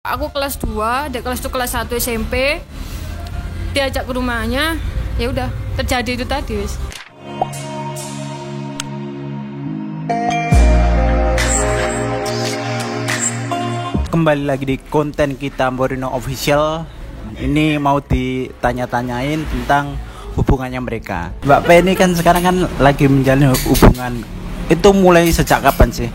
Aku kelas 2, dia kelas 1 SMP. Diajak ke rumahnya, ya udah terjadi itu tadi, wis. Kembali lagi di konten kita Borino Official. Ini mau ditanya-tanyain tentang hubungannya mereka. Mbak P ini kan sekarang kan lagi menjalin hubungan. Itu mulai sejak kapan sih?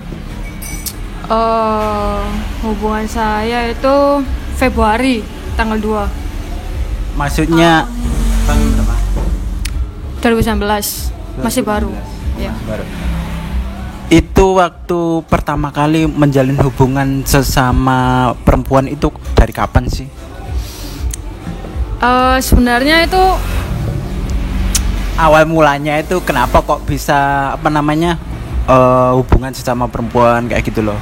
Hubungan saya itu Februari tanggal 2. Maksudnya tahun berapa? 2019. Masih baru. Ya. Baru. Itu waktu pertama kali menjalin hubungan sesama perempuan itu dari kapan sih? Sebenarnya itu Awal mulanya itu kenapa kok bisa hubungan sesama perempuan kayak gitu loh?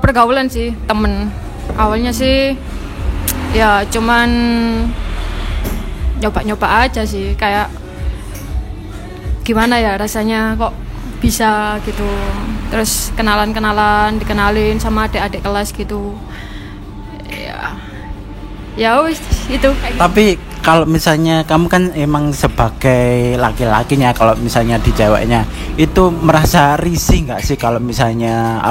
pergaulan sih, temen. Awalnya sih ya cuman nyoba-nyoba aja sih, kayak gimana ya rasanya kok bisa gitu. Terus dikenalin sama adik-adik kelas gitu. Ya wis itu kayak gitu. Tapi kalau misalnya kamu kan emang sebagai laki-lakinya, kalau misalnya di ceweknya itu merasa risih nggak sih kalau misalnya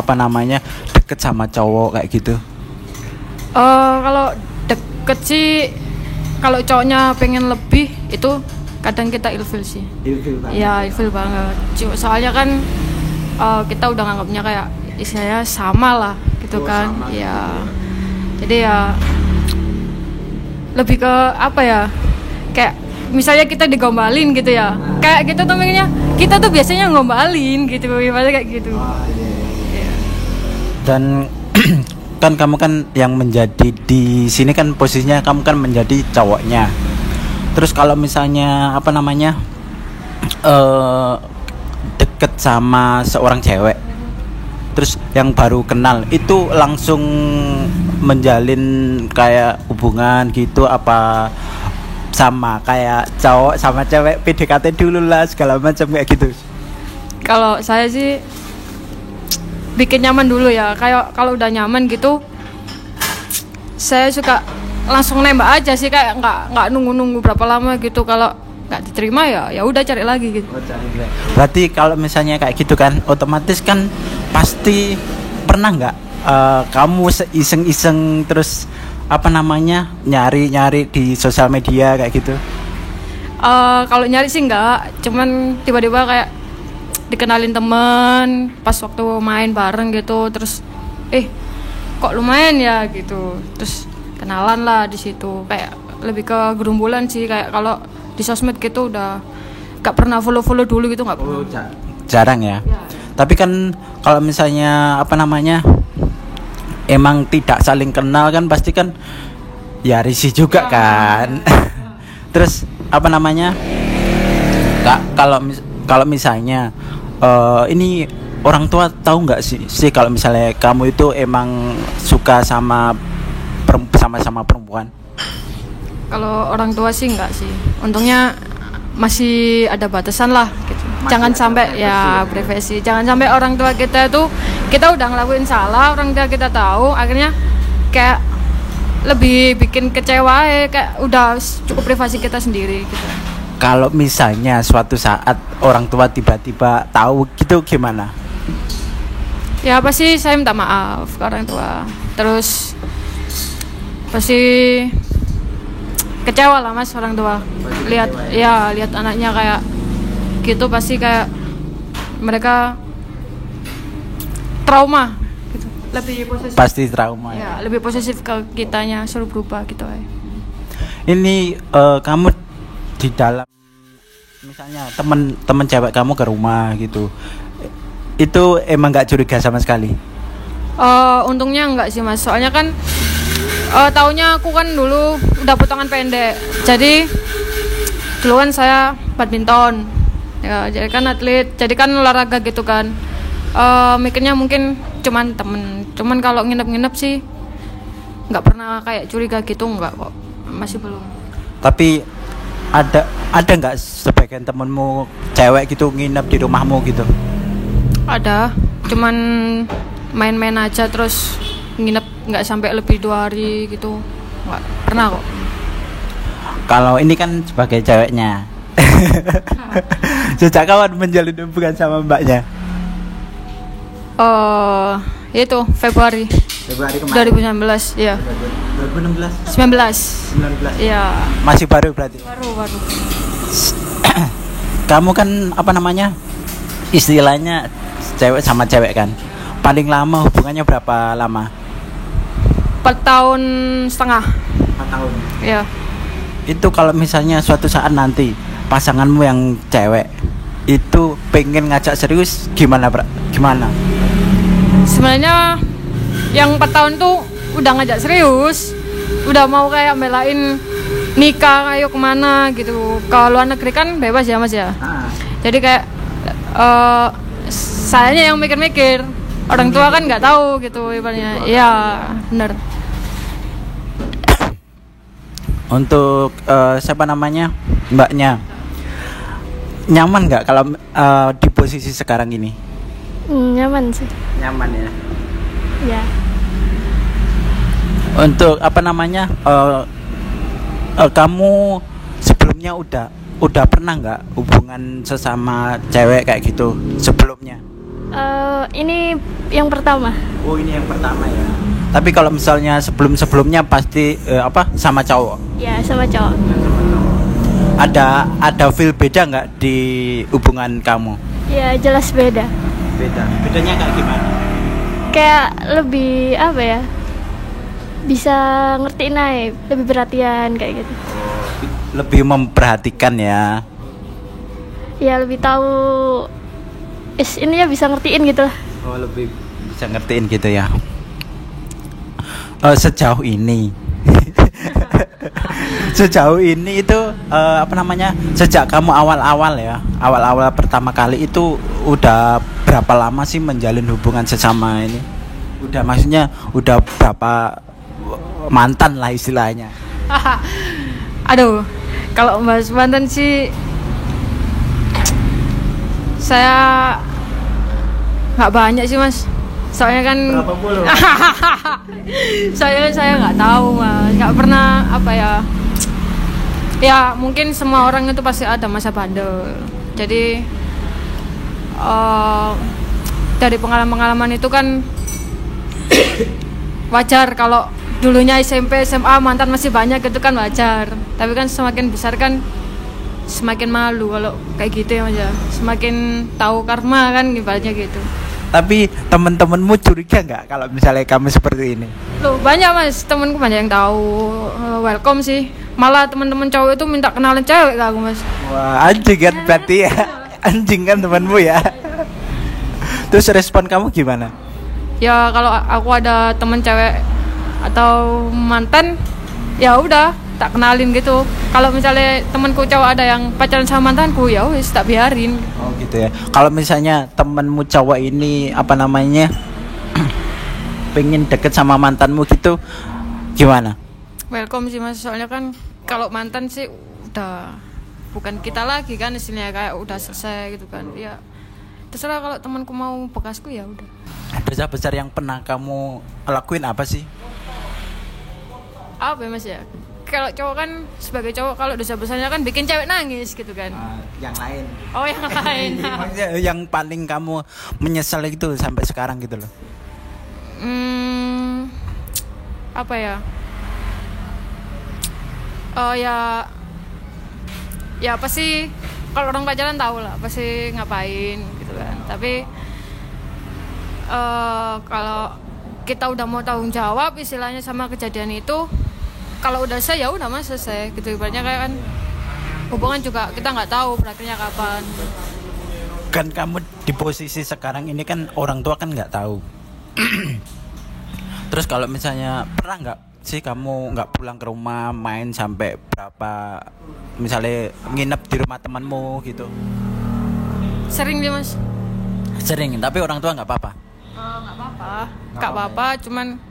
deket sama cowok kayak gitu? Kalau deket sih, kalau cowoknya pengen lebih itu kadang kita ilfil sih. Ilfil banget. Ya ilfil banget. Soalnya kan kita udah nganggapnya kayak istilahnya sama lah gitu kan. Sama. Ya. Jadi ya lebih ke apa ya? Kayak misalnya kita digombalin gitu ya. Kayak kita tuh pengennya kita tuh biasanya ngombalin gitu, gimana kayak gitu. Iya. Dan kan kamu kan yang menjadi di sini kan posisinya kamu kan menjadi cowoknya. Terus kalau misalnya deket sama seorang cewek, terus yang baru kenal itu langsung menjalin kayak hubungan gitu, apa sama kayak cowok sama cewek PDKT dulu lah segala macam kayak gitu? Kalau saya sih bikin nyaman dulu ya. Kayak kalau udah nyaman gitu, saya suka langsung nembak aja sih, kayak nggak nunggu berapa lama gitu. Kalau nggak diterima ya udah cari lagi gitu. Berarti kalau misalnya kayak gitu kan, otomatis kan pasti pernah nggak kamu iseng-iseng terus nyari di sosial media kayak gitu? Kalau nyari sih nggak, cuman tiba-tiba kayak dikenalin temen pas waktu main bareng gitu, terus kok lumayan ya gitu, terus kenalan lah di situ. Kayak lebih ke gerumbulan sih, kayak kalau di sosmed gitu udah gak pernah follow dulu gitu, nggak pernah. Jarang ya. Tapi kan kalau misalnya emang tidak saling kenal kan pasti kan ya risih juga kan. Terus kalau misalnya ini orang tua tahu nggak sih kalau misalnya kamu itu emang suka sama perempuan? Kalau orang tua sih enggak sih. Untungnya masih ada batasan lah gitu. Jangan sampai ya privasi. Jangan sampai orang tua kita tuh, kita udah ngelakuin salah, orang tua kita tahu, akhirnya kayak lebih bikin kecewa ya, kayak udah cukup privasi kita sendiri gitu. Kalau misalnya suatu saat orang tua tiba-tiba tahu gitu gimana? Ya pasti saya minta maaf ke orang tua. Terus pasti kecewa lah mas orang tua. Lihat anaknya kayak gitu, pasti kayak mereka trauma gitu. Lebih posesif. Pasti trauma ya. Lebih posesif ke kitanya, suruh berubah gitu ya. Ini kamu di dalam misalnya temen cewek kamu ke rumah gitu, itu emang nggak curiga sama sekali? Untungnya enggak sih mas, soalnya kan taunya aku kan dulu udah potongan pendek, jadi dulu kan saya badminton ya, jadi kan atlet, jadi kan olahraga gitu kan. Mikirnya mungkin cuman kalau nginep sih nggak pernah kayak curiga gitu, nggak kok, masih belum. Tapi ada nggak sebagian temenmu cewek gitu nginep di rumahmu gitu? Ada, cuman main-main aja terus nginep nggak sampai lebih 2 hari gitu, nggak pernah kok. Kalau ini kan sebagai ceweknya. Sejak kapan menjalin hubungan sama mbaknya? Itu Februari Februari kemarin. 2019 ya. 2016. 19 ya. Masih baru berarti. Baru. Kamu kan apa namanya? Istilahnya cewek sama cewek kan. Paling lama hubungannya berapa lama? 4 tahun setengah. 4 tahun. Ya. Itu kalau misalnya suatu saat nanti pasanganmu yang cewek itu pengen ngajak serius gimana, Bra? Gimana? Sebenarnya yang 4 tahun tuh udah ngajak serius, udah mau kayak belain nikah, ayo kemana gitu. Kalau luar negeri kan bebas ya Mas ya. Jadi kayak sayanya yang mikir-mikir, orang tua kan nggak tahu gitu ibaratnya. Iya bener. Untuk siapa namanya, mbaknya, nyaman nggak kalau di posisi sekarang ini? Nyaman sih. Nyaman ya. Ya. Untuk apa namanya, kamu sebelumnya udah pernah nggak hubungan sesama cewek kayak gitu sebelumnya? Ini yang pertama. Oh, ini yang pertama ya. Tapi kalau misalnya sebelumnya pasti sama cowok? Ya, sama cowok. Ada feel beda nggak di hubungan kamu? Ya, jelas beda. Bedanya kayak gimana? Kayak lebih apa ya? Bisa ngertiin aja, lebih perhatian kayak gitu. Lebih memperhatikan ya. Ya, lebih tahu ini ya bisa ngertiin gitu lah. Oh, lebih bisa ngertiin gitu ya. Sejauh ini itu sejak kamu awal pertama kali itu udah berapa lama sih menjalin hubungan sesama ini? Udah berapa mantan lah istilahnya? Aduh, kalau bahas mantan sih saya nggak banyak sih Mas. Soalnya kan Berapa puluh? saya nggak tahu Mas, nggak pernah ya mungkin semua orang itu pasti ada masa bandel. Jadi dari pengalaman itu kan wajar kalau dulunya SMP SMA mantan masih banyak itu kan wajar. Tapi kan semakin besar kan semakin malu kalau kayak gitu ya Mas ya. Semakin tahu karma kan ibaratnya gitu. Tapi temen-temenmu curiga nggak kalau misalnya kamu seperti ini? Loh banyak Mas, temenku banyak yang tahu. Welcome sih. Malah teman-teman cowok itu minta kenalin cewek ke aku Mas. Wah, anjing kan berarti ya. Anjing kan temanmu ya. Terus respon kamu gimana? Ya kalau aku ada temen cewek atau mantan, ya udah tak kenalin gitu. Kalau misalnya temanku cowok ada yang pacaran sama mantanku, ya wis tak biarin. Oh gitu ya. Kalau misalnya temenmu cowok ini pengen deket sama mantanmu gitu, gimana? Welcome sih Mas, soalnya kan kalau mantan sih udah bukan kita lagi kan, istilahnya kayak udah selesai gitu kan. Ya terserah, kalau temanku mau bekasku ya udah. Dosa besar yang pernah kamu lakuin apa sih? Apa ya Mas ya? Kalau cowok kan sebagai cowok, kalau dosa besarnya kan bikin cewek nangis gitu kan. Yang lain. Oh yang lain. Yang paling kamu menyesal itu sampai sekarang gitu loh. Apa ya? Ya pasti kalau orang pacaran tahu lah pasti ngapain gitu kan. Tapi kalau kita udah mau tanggung jawab istilahnya sama kejadian itu, kalau udah selesai ya udah Mas, selesai gitu. Ibaratnya kayak kan hubungan juga kita nggak tahu berakhirnya kapan. Kan kamu di posisi sekarang ini kan orang tua kan nggak tahu. Terus kalau misalnya pernah nggak sih kamu nggak pulang ke rumah, main sampai berapa, misalnya nginep di rumah temanmu gitu? Sering dia Mas. Sering, tapi orang tua nggak apa-apa? Nggak apa-apa, cuman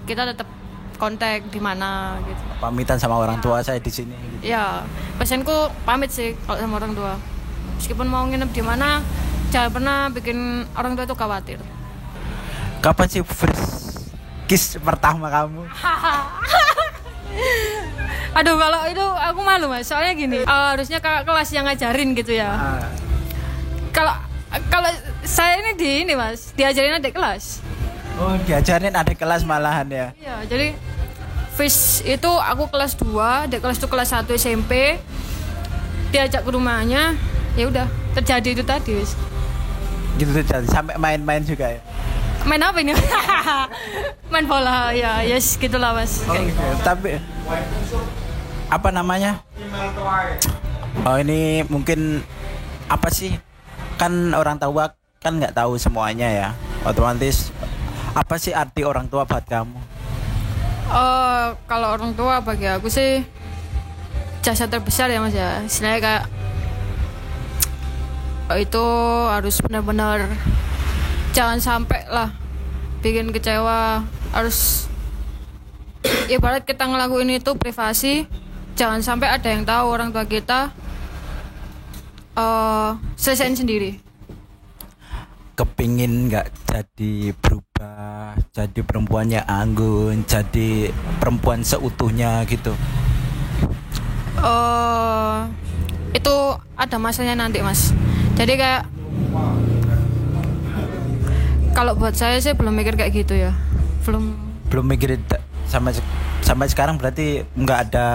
kita tetap kontak di mana gitu. Pamitan sama orang tua saya di sini gitu. Ya, pesanku pamit sih kalau sama orang tua. Meskipun mau nginep di mana, jangan pernah bikin orang tua itu khawatir. Kapan sih first kiss pertama kamu? Aduh, kalau itu aku malu Mas. Soalnya gini, harusnya kakak kelas yang ngajarin gitu ya. Kalau kalau saya ini Mas, diajarin adik kelas. Oh, diajarin adik kelas malahan ya. Iya, jadi Fish itu aku kelas 2, adik kelas itu kelas 1 SMP. Diajak ke rumahnya, ya udah, terjadi itu tadi, wis. Gitu jadi sampai main-main juga ya. Main apa ini? Main bola, ya, yes, gitulah Mas. Oh, gitu. Tapi apa namanya? Oh, ini mungkin apa sih? Kan orang tua kan nggak tahu semuanya ya. Otomatis apa sih arti orang tua buat kamu? Kalau orang tua bagi aku sih jasa terbesar ya Mas ya. Istilahnya kayak itu harus benar-benar jangan sampai lah bikin kecewa. Harus ibarat kita ngelakuin itu privasi, jangan sampai ada yang tahu orang tua kita. Selesain sendiri. Kepingin nggak jadi berubah, jadi perempuannya anggun, jadi perempuan seutuhnya gitu? Itu ada masanya nanti Mas. Jadi kayak kalau buat saya sih belum mikir kayak gitu ya. Belum mikir sampai sekarang berarti nggak ada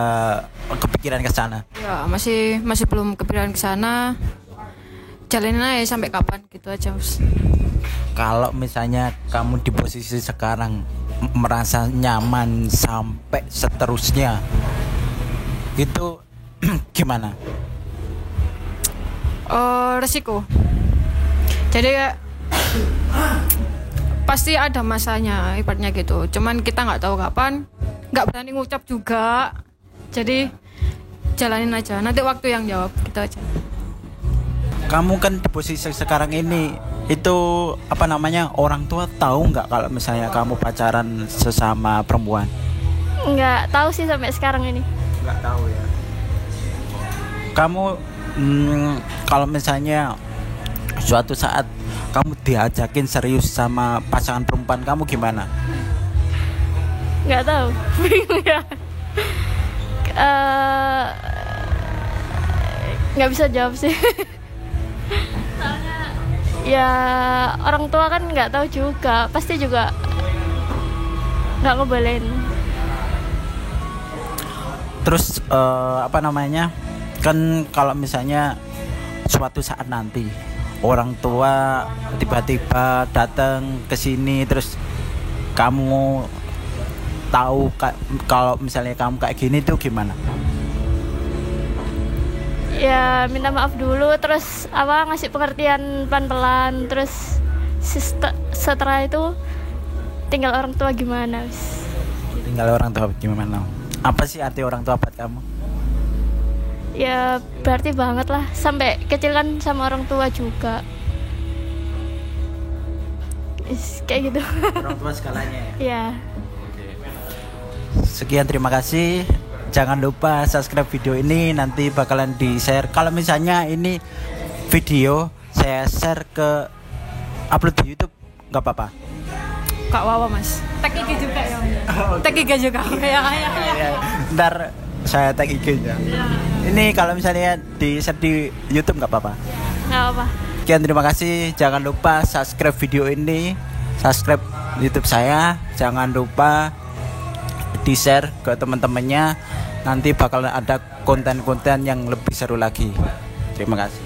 kepikiran ke sana. Ya, masih belum kepikiran ke sana. Jalanin aja sampai kapan gitu aja Mas. Kalau misalnya kamu di posisi sekarang merasa nyaman sampai seterusnya itu gimana? Resiko. Jadi kayak pasti ada masanya ibaratnya gitu. Cuman kita nggak tahu kapan, nggak berani ngucap juga. Jadi jalanin aja. Nanti waktu yang jawab gitu aja. Kamu kan di posisi sekarang ini itu apa namanya, orang tua tahu nggak kalau misalnya kamu pacaran sesama perempuan? Nggak tahu sih sampai sekarang ini. Nggak tahu ya. Kamu kalau misalnya suatu saat kamu diajakin serius sama pasangan perempuan kamu gimana? Nggak tahu, bingung ya. Nggak bisa jawab sih. Soalnya ya orang tua kan nggak tahu juga, pasti juga nggak ngebolehin. Terus apa namanya, kan kalau misalnya suatu saat nanti orang tua tiba-tiba datang ke sini terus kamu tahu kalau misalnya kamu kayak gini tuh gimana? Ya minta maaf dulu, terus ngasih pengertian pelan-pelan, terus setelah itu tinggal orang tua gimana. Tinggal orang tua gimana? Apa sih arti orang tua buat kamu? Ya berarti banget lah, sampai kecil kan sama orang tua juga. Kayak gitu. Orang tua segalanya ya? Ya. Sekian, terima kasih. Jangan lupa subscribe video ini, nanti bakalan di share. Kalau misalnya ini video saya share ke upload di YouTube nggak apa-apa? Kak Wawa Mas. Tag IG juga ya. Tag IG juga. Ya. Ntar saya tag IG-nya. Ini kalau misalnya di share di YouTube nggak apa-apa? Nggak apa. Sekian, terima kasih. Jangan lupa subscribe video ini, subscribe YouTube saya. Jangan lupa di share ke teman-temannya. Nanti bakal ada konten-konten yang lebih seru lagi. Terima kasih.